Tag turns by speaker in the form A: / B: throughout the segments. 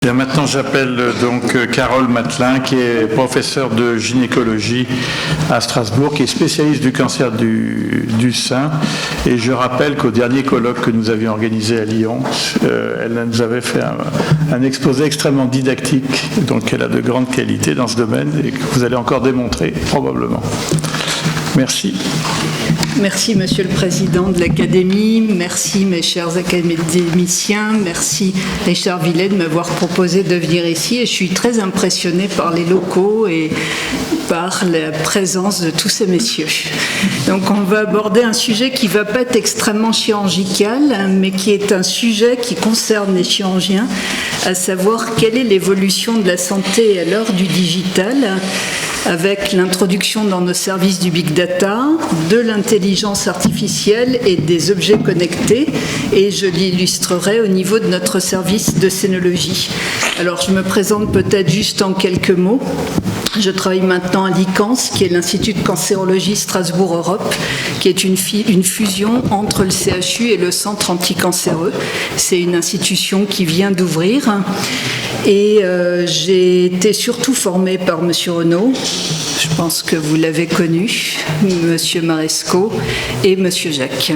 A: Bien, maintenant, j'appelle donc Carole Matelin, qui est professeure de gynécologie à Strasbourg, qui est spécialiste du cancer du sein. Et je rappelle qu'au dernier colloque que nous avions organisé à Lyon, elle nous avait fait un exposé extrêmement didactique, donc elle a de grandes qualités dans ce domaine et que vous allez encore démontrer, probablement. Merci.
B: Merci, Monsieur le Président de l'Académie. Merci, mes chers académiciens. Merci, Richard Villet, de m'avoir proposé de venir ici. Et je suis très impressionnée par les locaux et par la présence de tous ces messieurs. Donc, on va aborder un sujet qui ne va pas être extrêmement chirurgical, mais qui est un sujet qui concerne les chirurgiens, à savoir quelle est l'évolution de la santé à l'heure du digital, avec l'introduction dans nos services du big data, de l'intelligence artificielle et des objets connectés, et je l'illustrerai au niveau de notre service de scénologie. Alors, je me présente peut-être juste en quelques mots. Je travaille maintenant à l'ICANS, qui est l'Institut de cancérologie Strasbourg-Europe, qui est une fusion entre le CHU et le Centre anticancéreux. C'est une institution qui vient d'ouvrir. Et j'ai été surtout formée par M. Renaud, je pense que vous l'avez connu, M. Maresco et M. Jacques.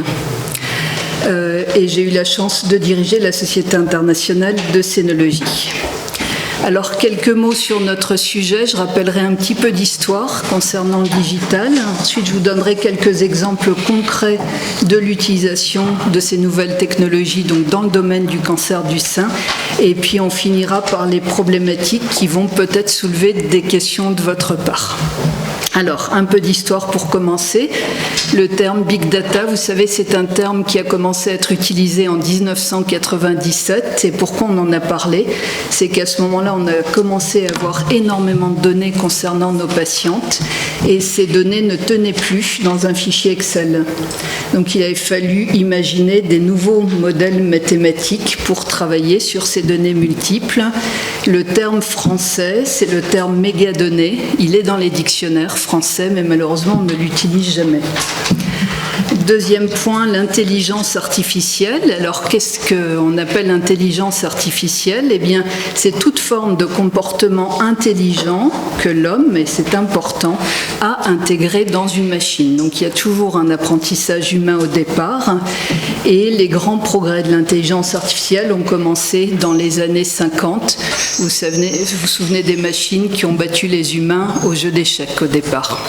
B: Et j'ai eu la chance de diriger la Société internationale de scénologie. Alors, quelques mots sur notre sujet. Je rappellerai un petit peu d'histoire concernant le digital. Ensuite, je vous donnerai quelques exemples concrets de l'utilisation de ces nouvelles technologies donc dans le domaine du cancer du sein. Et puis, on finira par les problématiques qui vont peut-être soulever des questions de votre part. Alors, un peu d'histoire pour commencer. Le terme Big Data, vous savez, c'est un terme qui a commencé à être utilisé en 1997. Et pourquoi on en a parlé? C'est qu'à ce moment-là, on a commencé à avoir énormément de données concernant nos patientes et ces données ne tenaient plus dans un fichier Excel. Donc, il avait fallu imaginer des nouveaux modèles mathématiques pour travailler sur ces données multiples. Le terme français, c'est le terme mégadonnées. Il est dans les dictionnaires français, mais malheureusement, on ne l'utilise jamais. Deuxième point, l'intelligence artificielle. Alors, qu'est-ce qu'on appelle intelligence artificielle? Eh bien, c'est toute forme de comportement intelligent que l'homme, et c'est important, a intégré dans une machine. Donc, il y a toujours un apprentissage humain au départ. Et les grands progrès de l'intelligence artificielle ont commencé dans les années 50. Vous vous souvenez des machines qui ont battu les humains au jeu d'échecs au départ.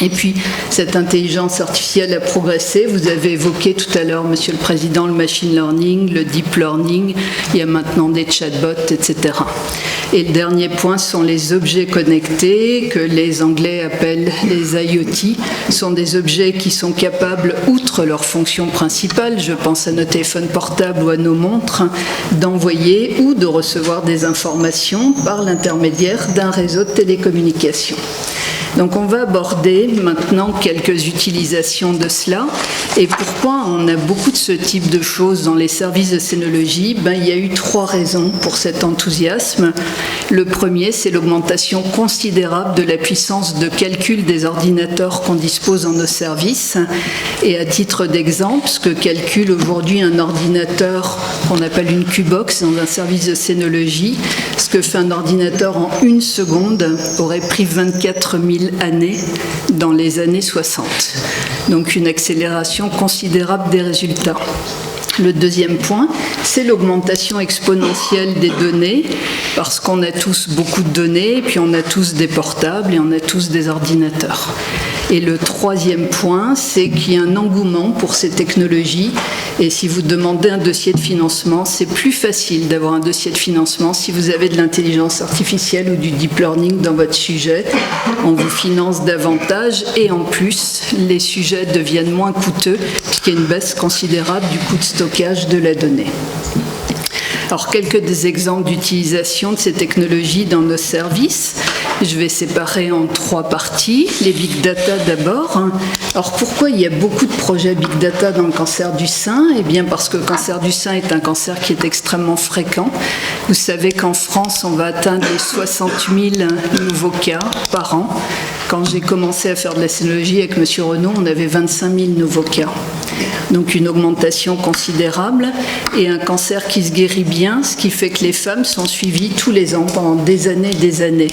B: Et puis, cette intelligence artificielle a progressé. Vous avez évoqué tout à l'heure, Monsieur le Président, le machine learning, le deep learning. Il y a maintenant des chatbots, etc. Et le dernier point sont les objets connectés, que les Anglais appellent les IoT. Ce sont des objets qui sont capables, outre leur fonction principale, je pense à nos téléphones portables ou à nos montres, d'envoyer ou de recevoir des informations par l'intermédiaire d'un réseau de télécommunications. Donc on va aborder maintenant quelques utilisations de cela. Et pourquoi on a beaucoup de ce type de choses dans les services de scénologie? Il y a eu 3 raisons pour cet enthousiasme. Le premier, c'est l'augmentation considérable de la puissance de calcul des ordinateurs qu'on dispose dans nos services. Et à titre d'exemple, ce que calcule aujourd'hui un ordinateur qu'on appelle une Q-Box dans un service de scénologie, ce que fait un ordinateur en 1 seconde aurait pris 24 000 années dans les années 60. Donc une accélération considérable des résultats. Le deuxième point, c'est l'augmentation exponentielle des données, parce qu'on a tous beaucoup de données, et puis on a tous des portables et on a tous des ordinateurs. Et le troisième point, c'est qu'il y a un engouement pour ces technologies. Et si vous demandez un dossier de financement, c'est plus facile d'avoir un dossier de financement si vous avez de l'intelligence artificielle ou du deep learning dans votre sujet. On vous finance davantage et en plus, les sujets deviennent moins coûteux puisqu'il y a une baisse considérable du coût de stockage de la donnée. Alors, quelques exemples d'utilisation de ces technologies dans nos services. Je vais séparer en 3 parties. Les big data d'abord. Alors, pourquoi il y a beaucoup de projets big data dans le cancer du sein? Eh bien, parce que le cancer du sein est un cancer qui est extrêmement fréquent. Vous savez qu'en France, on va atteindre les 60 000 nouveaux cas par an. Quand j'ai commencé à faire de la scénologie avec M. Renaud, on avait 25 000 nouveaux cas. donc une augmentation considérable, et un cancer qui se guérit bien, ce qui fait que les femmes sont suivies tous les ans pendant des années et des années.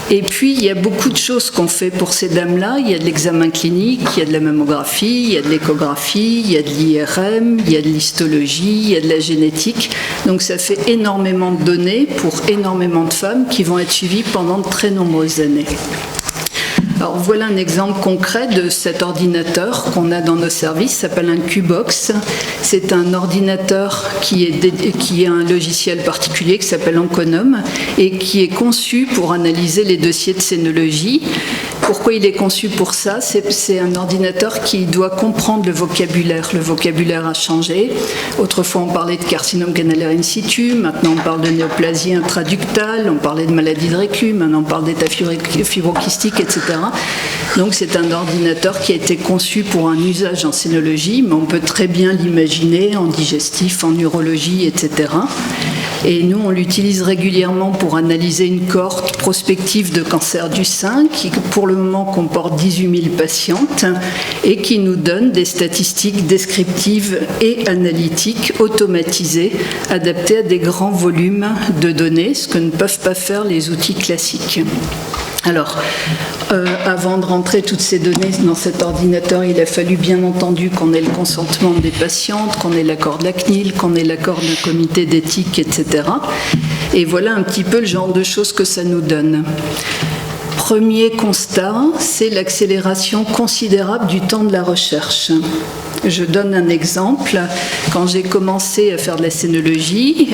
B: Et puis, il y a beaucoup de choses qu'on fait pour ces dames-là. Il y a de l'examen clinique, il y a de la mammographie, il y a de l'échographie, il y a de l'IRM, il y a de l'histologie, il y a de la génétique. Donc, ça fait énormément de données pour énormément de femmes qui vont être suivies pendant de très nombreuses années. Alors voilà un exemple concret de cet ordinateur qu'on a dans nos services, ça s'appelle un Q-Box. C'est un ordinateur qui est un logiciel particulier qui s'appelle Onconome et qui est conçu pour analyser les dossiers de scénologie. Pourquoi il est conçu pour ça? C'est un ordinateur qui doit comprendre le vocabulaire. Le vocabulaire a changé. Autrefois, on parlait de carcinome canalaire in situ. Maintenant, on parle de néoplasie intraductale. On parlait de maladie de Récu. Maintenant, on parle d'état fibrokystique, etc. Donc, c'est un ordinateur qui a été conçu pour un usage en scénologie, mais on peut très bien l'imaginer en digestif, en urologie, etc. Et nous, on l'utilise régulièrement pour analyser une cohorte prospective de cancer du sein qui, pour le moment, comporte 18 000 patientes et qui nous donne des statistiques descriptives et analytiques automatisées adaptées à des grands volumes de données, ce que ne peuvent pas faire les outils classiques. Alors, avant de rentrer toutes ces données dans cet ordinateur, il a fallu bien entendu qu'on ait le consentement des patientes, qu'on ait l'accord de la CNIL, qu'on ait l'accord d'un comité d'éthique, etc. Et voilà un petit peu le genre de choses que ça nous donne. Premier constat, c'est l'accélération considérable du temps de la recherche. Je donne un exemple. Quand j'ai commencé à faire de la scénologie,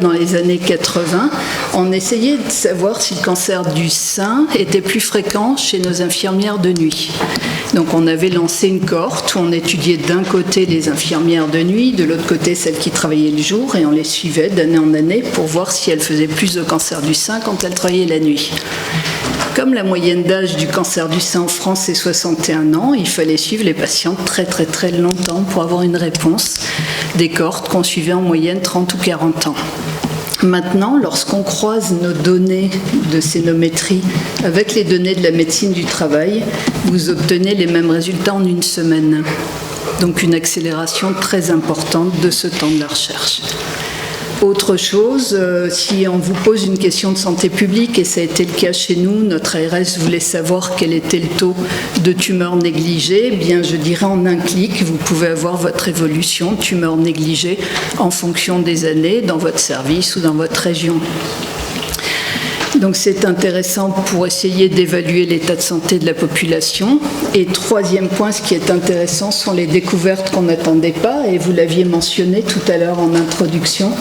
B: dans les années 80, on essayait de savoir si le cancer du sein était plus fréquent chez nos infirmières de nuit. Donc on avait lancé une cohorte où on étudiait d'un côté les infirmières de nuit, de l'autre côté celles qui travaillaient le jour, et on les suivait d'année en année pour voir si elles faisaient plus de cancer du sein quand elles travaillaient la nuit. Comme la moyenne d'âge du cancer du sein en France est 61 ans, il fallait suivre les patientes très très très longtemps pour avoir une réponse, des cohortes qu'on suivait en moyenne 30 ou 40 ans. Maintenant, lorsqu'on croise nos données de scénométrie avec les données de la médecine du travail, vous obtenez les mêmes résultats en une semaine. Donc une accélération très importante de ce temps de la recherche. Autre chose, si on vous pose une question de santé publique, et ça a été le cas chez nous, notre ARS voulait savoir quel était le taux de tumeurs négligées, bien je dirais en un clic, vous pouvez avoir votre évolution de tumeurs négligées en fonction des années dans votre service ou dans votre région. Donc c'est intéressant pour essayer d'évaluer l'état de santé de la population. Et troisième point, ce qui est intéressant sont les découvertes qu'on n'attendait pas, et vous l'aviez mentionné tout à l'heure en introduction,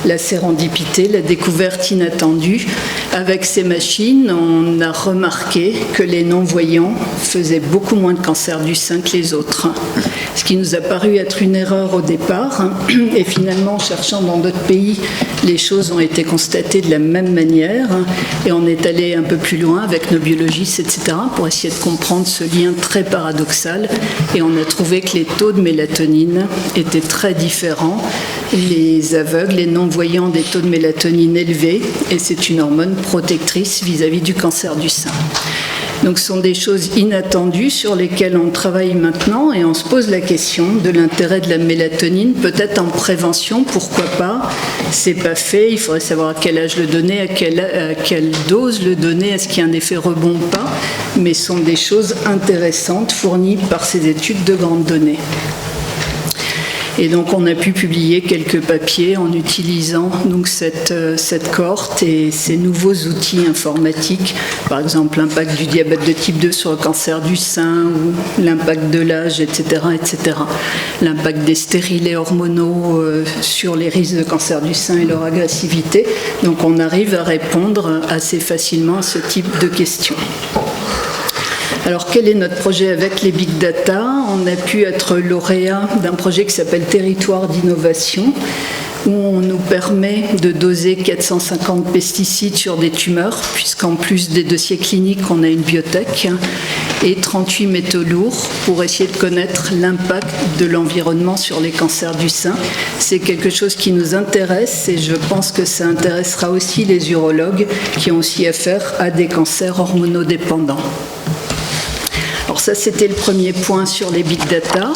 B: la sérendipité, la découverte inattendue. Avec ces machines, on a remarqué que les non-voyants faisaient beaucoup moins de cancer du sein que les autres. Ce qui nous a paru être une erreur au départ. Et finalement, en cherchant dans d'autres pays, les choses ont été constatées de la même manière. Et on est allé un peu plus loin avec nos biologistes, etc., pour essayer de comprendre ce lien très paradoxal. Et on a trouvé que les taux de mélatonine étaient très différents. Les aveugles, les non-voyants, des taux de mélatonine élevés. Et c'est une hormone protectrice vis-à-vis du cancer du sein. Donc ce sont des choses inattendues sur lesquelles on travaille maintenant, et on se pose la question de l'intérêt de la mélatonine, peut-être en prévention, pourquoi pas. C'est pas fait, il faudrait savoir à quel âge le donner, à quelle dose le donner, est-ce qu'il y a un effet rebond ou pas, mais ce sont des choses intéressantes fournies par ces études de grandes données. Et donc on a pu publier quelques papiers en utilisant donc cette cohorte et ces nouveaux outils informatiques, par exemple l'impact du diabète de type 2 sur le cancer du sein, ou l'impact de l'âge, etc., etc. L'impact des stérilés hormonaux sur les risques de cancer du sein et leur agressivité. Donc on arrive à répondre assez facilement à ce type de questions. Alors, quel est notre projet avec les big data? On a pu être lauréat d'un projet qui s'appelle Territoire d'innovation, où on nous permet de doser 450 pesticides sur des tumeurs, puisqu'en plus des dossiers cliniques, on a une biotech, et 38 métaux lourds pour essayer de connaître l'impact de l'environnement sur les cancers du sein. C'est quelque chose qui nous intéresse, et je pense que ça intéressera aussi les urologues qui ont aussi affaire à des cancers hormonodépendants. Alors ça, c'était le premier point sur les big data.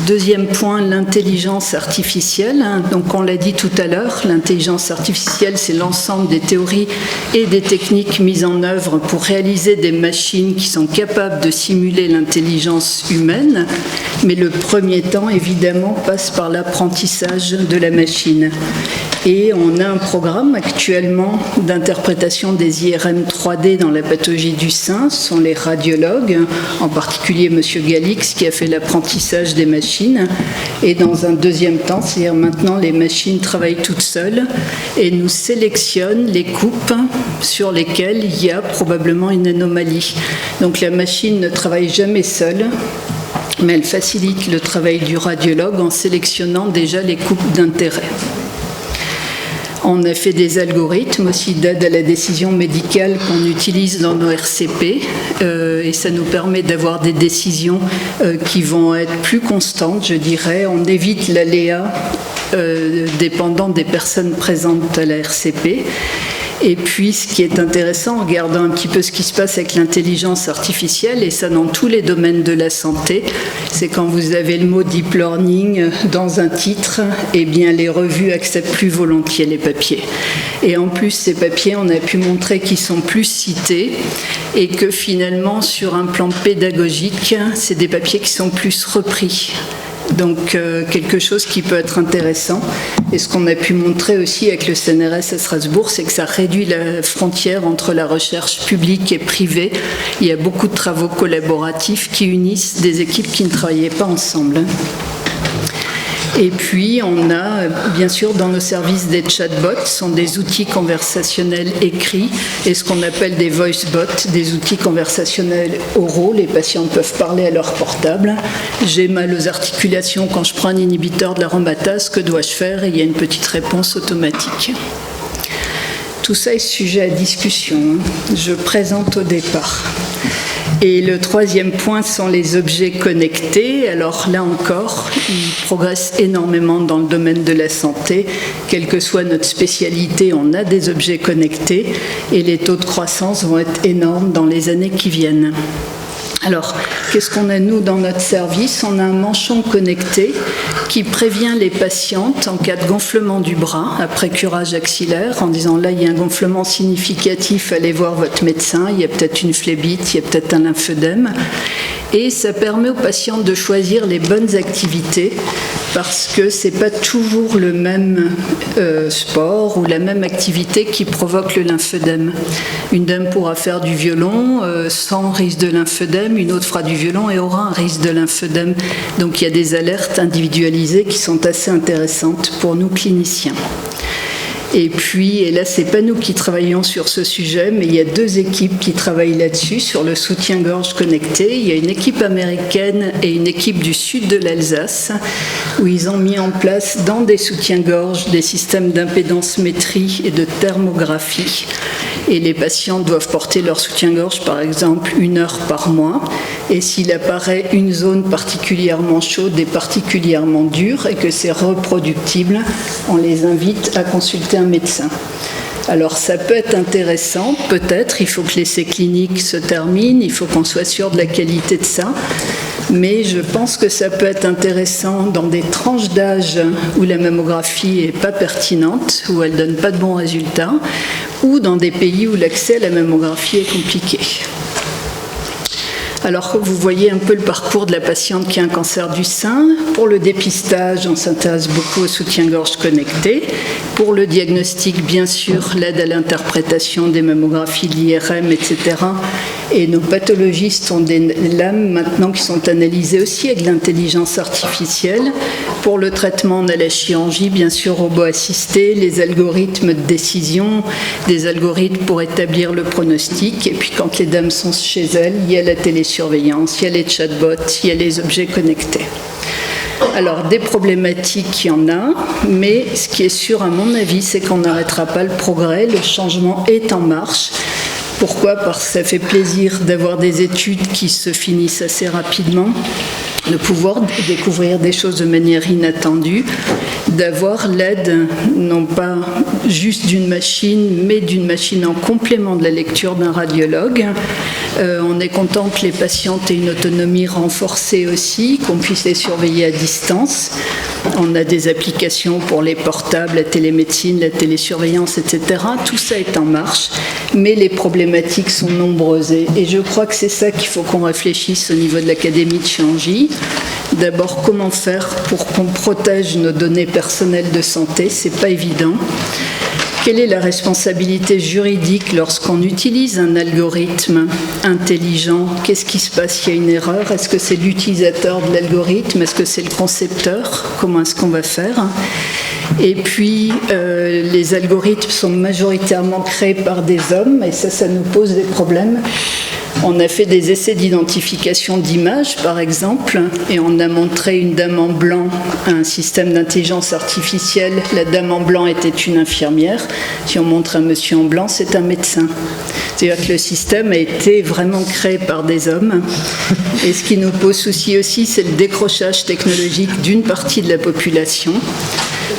B: Deuxième point, l'intelligence artificielle. Donc on l'a dit tout à l'heure, l'intelligence artificielle, c'est l'ensemble des théories et des techniques mises en œuvre pour réaliser des machines qui sont capables de simuler l'intelligence humaine. Mais le premier temps, évidemment, passe par l'apprentissage de la machine. Et on a un programme actuellement d'interprétation des IRM 3D dans la pathologie du sein. Ce sont les radiologues, en particulier M. Galix, qui a fait l'apprentissage des machines. Et dans un deuxième temps, c'est-à-dire maintenant, les machines travaillent toutes seules et nous sélectionnent les coupes sur lesquelles il y a probablement une anomalie. Donc la machine ne travaille jamais seule, mais elle facilite le travail du radiologue en sélectionnant déjà les coupes d'intérêt. On a fait des algorithmes aussi d'aide à la décision médicale qu'on utilise dans nos RCP et ça nous permet d'avoir des décisions qui vont être plus constantes, je dirais. On évite l'aléa dépendant des personnes présentes à la RCP. Et puis, ce qui est intéressant, en regardant un petit peu ce qui se passe avec l'intelligence artificielle, et ça dans tous les domaines de la santé, c'est quand vous avez le mot deep learning dans un titre, eh bien, les revues acceptent plus volontiers les papiers. Et en plus, ces papiers, on a pu montrer qu'ils sont plus cités et que finalement, sur un plan pédagogique, c'est des papiers qui sont plus repris. Donc quelque chose qui peut être intéressant. Et ce qu'on a pu montrer aussi avec le CNRS à Strasbourg, c'est que ça réduit la frontière entre la recherche publique et privée. Il y a beaucoup de travaux collaboratifs qui unissent des équipes qui ne travaillaient pas ensemble. Et puis, on a, bien sûr, dans nos services des chatbots, ce sont des outils conversationnels écrits et ce qu'on appelle des voice bots, des outils conversationnels oraux. Les patients peuvent parler à leur portable. J'ai mal aux articulations quand je prends un inhibiteur de l'aromatase, que dois-je faire? Et il y a une petite réponse automatique. Tout ça est sujet à discussion. Je présente au départ. Et le troisième point sont les objets connectés. Alors là encore, ils progressent énormément dans le domaine de la santé. Quelle que soit notre spécialité, on a des objets connectés et les taux de croissance vont être énormes dans les années qui viennent. Alors, qu'est-ce qu'on a, nous, dans notre service? On a un manchon connecté qui prévient les patientes en cas de gonflement du bras après curage axillaire, en disant là, il y a un gonflement significatif, allez voir votre médecin, il y a peut-être une phlébite, il y a peut-être un lymphœdème. Et ça permet aux patientes de choisir les bonnes activités parce que ce n'est pas toujours le même sport ou la même activité qui provoque le lymphœdème. Une dame pourra faire du violon sans risque de lymphœdème, une autre fera du violon et aura un risque de lymphœdème. Donc il y a des alertes individualisées qui sont assez intéressantes pour nous cliniciens. Et puis, et là, c'est pas nous qui travaillons sur ce sujet, mais il y a deux équipes qui travaillent là-dessus, sur le soutien-gorge connecté. Il y a une équipe américaine et une équipe du sud de l'Alsace, où ils ont mis en place dans des soutiens-gorge des systèmes d'impédance-métrie et de thermographie. Et les patients doivent porter leur soutien-gorge, par exemple, 1 heure par mois. Et s'il apparaît une zone particulièrement chaude et particulièrement dure, et que c'est reproductible, on les invite à consulter un médecin. Alors ça peut être intéressant, peut-être, il faut que l'essai clinique se termine, il faut qu'on soit sûr de la qualité de ça, mais je pense que ça peut être intéressant dans des tranches d'âge où la mammographie n'est pas pertinente, où elle ne donne pas de bons résultats, ou dans des pays où l'accès à la mammographie est compliqué. Alors, vous voyez un peu le parcours de la patiente qui a un cancer du sein. Pour le dépistage, on s'intéresse beaucoup au soutien-gorge connecté. Pour le diagnostic, bien sûr, l'aide à l'interprétation des mammographies, de l'IRM, etc. Et nos pathologistes ont des lames maintenant qui sont analysées aussi avec l'intelligence artificielle. Pour le traitement, on a la chirurgie, bien sûr, robot assisté, les algorithmes de décision, des algorithmes pour établir le pronostic. Et puis, quand les dames sont chez elles, il y a la télésurveillance, il y a les chatbots, il y a les objets connectés. Alors, des problématiques, il y en a, mais ce qui est sûr, à mon avis, c'est qu'on n'arrêtera pas le progrès. Le changement est en marche. Pourquoi? Parce que ça fait plaisir d'avoir des études qui se finissent assez rapidement, de pouvoir découvrir des choses de manière inattendue, d'avoir l'aide, non pas juste d'une machine, mais d'une machine en complément de la lecture d'un radiologue. On est content que les patientes aient une autonomie renforcée aussi, qu'on puisse les surveiller à distance. On a des applications pour les portables, la télémédecine, la télésurveillance, etc. Tout ça est en marche, mais les problématiques sont nombreuses. Et je crois que c'est ça qu'il faut qu'on réfléchisse au niveau de l'Académie de chirurgie. D'abord, comment faire pour qu'on protège nos données personnelles de santé? C'est pas évident. Quelle est la responsabilité juridique lorsqu'on utilise un algorithme intelligent? Qu'est-ce qui se passe s'il y a une erreur? Est-ce que c'est l'utilisateur de l'algorithme? Est-ce que c'est le concepteur? Comment est-ce qu'on va faire? Et puis, les algorithmes sont majoritairement créés par des hommes, et ça nous pose des problèmes. On a fait des essais d'identification d'images, par exemple, et on a montré une dame en blanc à un système d'intelligence artificielle. La dame en blanc était une infirmière. Si on montre un monsieur en blanc, c'est un médecin. C'est-à-dire que le système a été vraiment créé par des hommes. Et ce qui nous pose souci aussi, c'est le décrochage technologique d'une partie de la population,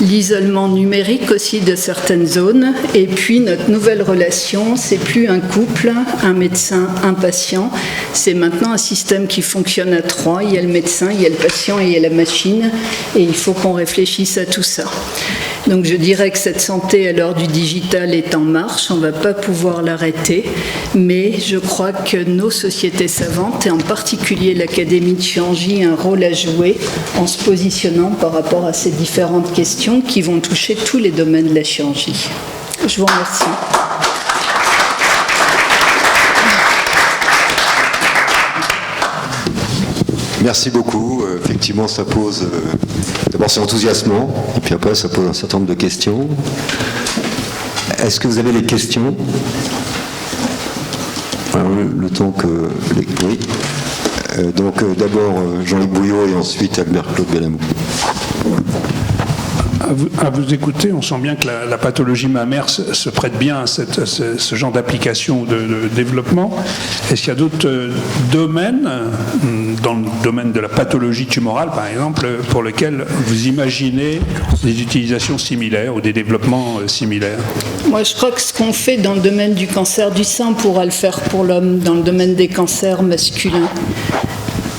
B: l'isolement numérique aussi de certaines zones, et puis notre nouvelle relation, c'est plus un couple, un médecin, un patient, c'est maintenant un système qui fonctionne à trois. Il y a le médecin, il y a le patient et il y a la machine, et il faut qu'on réfléchisse à tout ça. Donc je dirais que cette santé à l'heure du digital est en marche, on ne va pas pouvoir l'arrêter, mais je crois que nos sociétés savantes, et en particulier l'Académie de chirurgie, a un rôle à jouer en se positionnant par rapport à ces différentes questions qui vont toucher tous les domaines de la chirurgie. Je vous remercie.
C: Merci beaucoup. Effectivement, ça pose... D'abord, c'est enthousiasmant, et puis après, ça pose un certain nombre de questions. Est-ce que vous avez des questions? Alors, le temps que... Oui. Donc, d'abord, Jean-Luc Bouillot, et ensuite Albert-Claude Bellamou.
D: À vous écouter, on sent bien que la pathologie mammaire se prête bien à ce genre d'application de développement. Est-ce qu'il y a d'autres domaines, dans le domaine de la pathologie tumorale par exemple, pour lesquels vous imaginez des utilisations similaires ou des développements similaires?
B: Moi, je crois que ce qu'on fait dans le domaine du cancer du sein, on pourra le faire pour l'homme, dans le domaine des cancers masculins.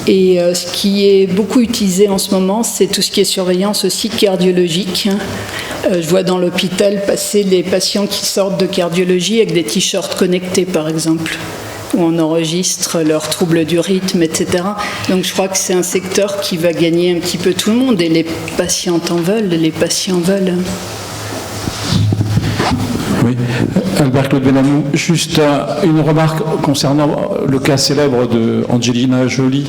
B: Et ce qui est beaucoup utilisé en ce moment, c'est tout ce qui est surveillance aussi cardiologique. Je vois dans l'hôpital passer les patients qui sortent de cardiologie avec des t-shirts connectés, par exemple, où on enregistre leurs troubles du rythme, etc. Donc je crois que c'est un secteur qui va gagner un petit peu tout le monde, et les patientes en veulent, les patients veulent.
E: Oui, Albert-Claude Bellamou, juste une remarque concernant le cas célèbre de Angelina Jolie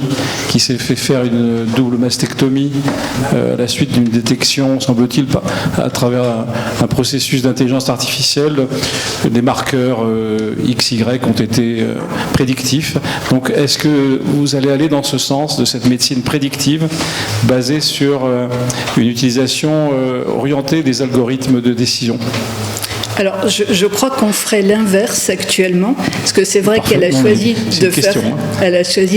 E: qui s'est fait faire une double mastectomie à la suite d'une détection, semble-t-il, à travers un processus d'intelligence artificielle. Des marqueurs XY ont été prédictifs. Donc est-ce que vous allez aller dans ce sens de cette médecine prédictive basée sur une utilisation orientée des algorithmes de décision?
B: Alors, je crois qu'on ferait l'inverse actuellement, parce que c'est vrai qu'elle a choisi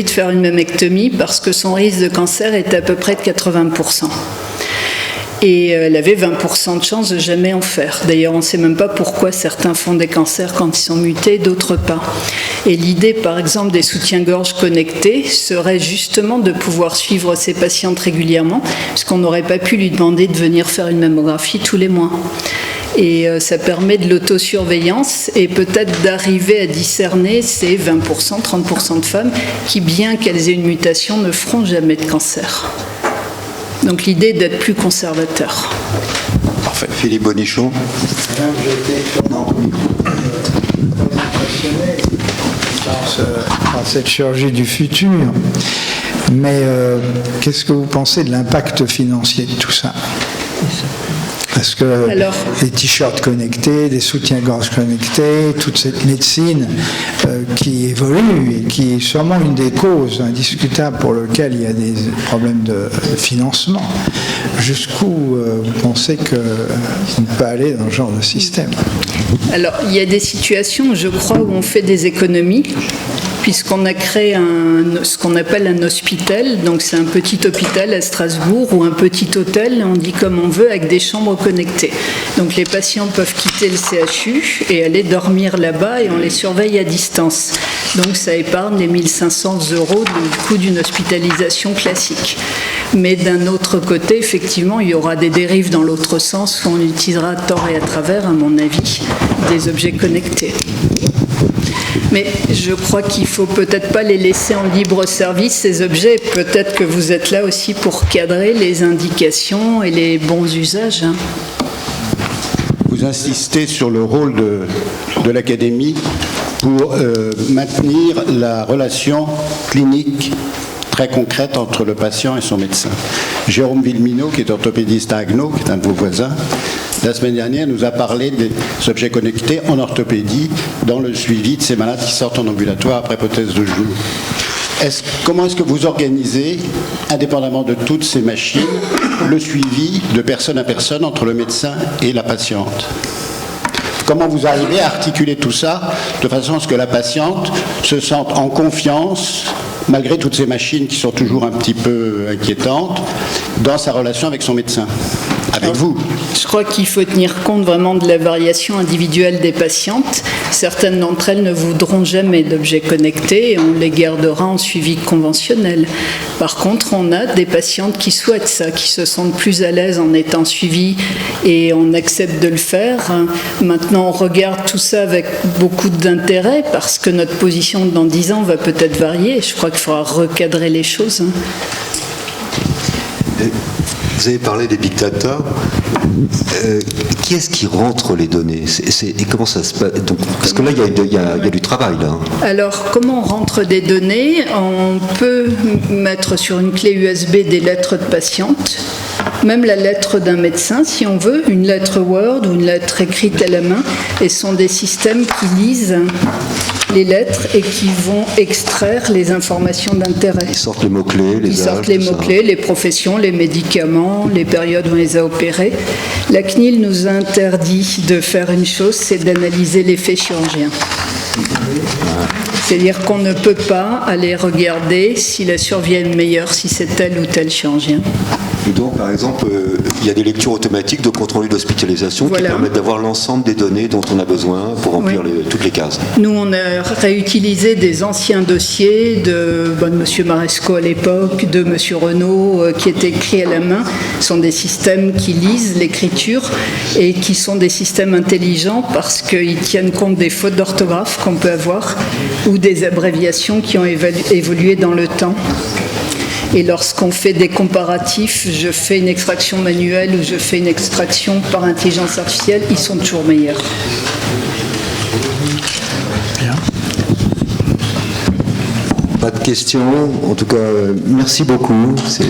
B: de faire une mammectomie parce que son risque de cancer était à peu près de 80%. Et elle avait 20% de chance de jamais en faire. D'ailleurs, on ne sait même pas pourquoi certains font des cancers quand ils sont mutés, d'autres pas. Et l'idée, par exemple, des soutiens-gorge connectés serait justement de pouvoir suivre ces patientes régulièrement, puisqu'on n'aurait pas pu lui demander de venir faire une mammographie tous les mois. Et ça permet de l'autosurveillance et peut-être d'arriver à discerner ces 20%, 30% de femmes qui, bien qu'elles aient une mutation, ne feront jamais de cancer. Donc l'idée est d'être plus conservateur.
C: Parfait. Philippe Bonichon.
F: J'étais impressionné par cette chirurgie du futur. Mais qu'est-ce que vous pensez de l'impact financier de tout ça? Parce que les t-shirts connectés, des soutiens-gorge connectés, toute cette médecine qui évolue et qui est sûrement une des causes indiscutables pour lesquelles il y a des problèmes de financement. Jusqu'où vous pensez qu'on peut aller dans ce genre de système?
B: Alors, il y a des situations, je crois, où on fait des économies. puisqu'on a créé ce qu'on appelle un hospital. Donc c'est un petit hôpital à Strasbourg ou un petit hôtel, on dit comme on veut, avec des chambres connectées. Donc les patients peuvent quitter le CHU et aller dormir là-bas et on les surveille à distance. Donc ça épargne les 1 500 € du coût d'une hospitalisation classique. Mais d'un autre côté, effectivement, il y aura des dérives dans l'autre sens où on utilisera à tort et à travers, à mon avis, des objets connectés. Mais je crois qu'il ne faut peut-être pas les laisser en libre service, ces objets. Peut-être que vous êtes là aussi pour cadrer les indications et les bons usages.
G: Vous insistez sur le rôle de l'académie pour maintenir la relation clinique très concrète entre le patient et son médecin. Jérôme Villeminot, qui est orthopédiste à Haguenau, qui est un de vos voisins, la semaine dernière nous a parlé des objets connectés en orthopédie dans le suivi de ces malades qui sortent en ambulatoire après prothèse de genou. Comment est-ce que vous organisez, indépendamment de toutes ces machines, le suivi de personne à personne entre le médecin et la patiente ? Comment vous arrivez à articuler tout ça de façon à ce que la patiente se sente en confiance, malgré toutes ces machines qui sont toujours un petit peu inquiétantes, dans sa relation avec son médecin, avec vous?
B: Je crois qu'il faut tenir compte vraiment de la variation individuelle des patientes. Certaines d'entre elles ne voudront jamais d'objets connectés et on les gardera en suivi conventionnel. Par contre, on a des patientes qui souhaitent ça, qui se sentent plus à l'aise en étant suivies et on accepte de le faire. Maintenant, on regarde tout ça avec beaucoup d'intérêt parce que notre position dans 10 ans va peut-être varier. Je crois qu'il faudra recadrer les choses.
C: Vous avez parlé des big data. Qui est-ce qui rentre les données et comment ça se passe? Parce que là, il y a du travail. Là.
B: Alors, comment on rentre des données? On peut mettre sur une clé USB des lettres de patientes, même la lettre d'un médecin, si on veut, une lettre Word ou une lettre écrite à la main, et ce sont des systèmes qui lisent les lettres et qui vont extraire les informations d'intérêt.
C: Ils sortent les mots-clés, les âges. Ils sortent
B: les mots-clés, les professions, les médicaments, les périodes où on les a opérés. La CNIL nous interdit de faire une chose, c'est d'analyser l'effet chirurgien. C'est-à-dire qu'on ne peut pas aller regarder si la survie est meilleure, si c'est tel ou tel chirurgien.
C: Et donc, par exemple, il y a des lectures automatiques de compte rendu d'hospitalisation qui permettent d'avoir l'ensemble des données dont on a besoin pour remplir toutes les cases.
B: Nous, on a réutilisé des anciens dossiers de M. Maresco à l'époque, de M. Renaud, qui étaient écrits à la main. Ce sont des systèmes qui lisent l'écriture et qui sont des systèmes intelligents parce qu'ils tiennent compte des fautes d'orthographe qu'on peut avoir ou des abréviations qui ont évolué dans le temps. Et lorsqu'on fait des comparatifs, je fais une extraction manuelle ou je fais une extraction par intelligence artificielle, ils sont toujours meilleurs.
A: Bien.
C: Pas de questions. En tout cas, merci beaucoup. Merci.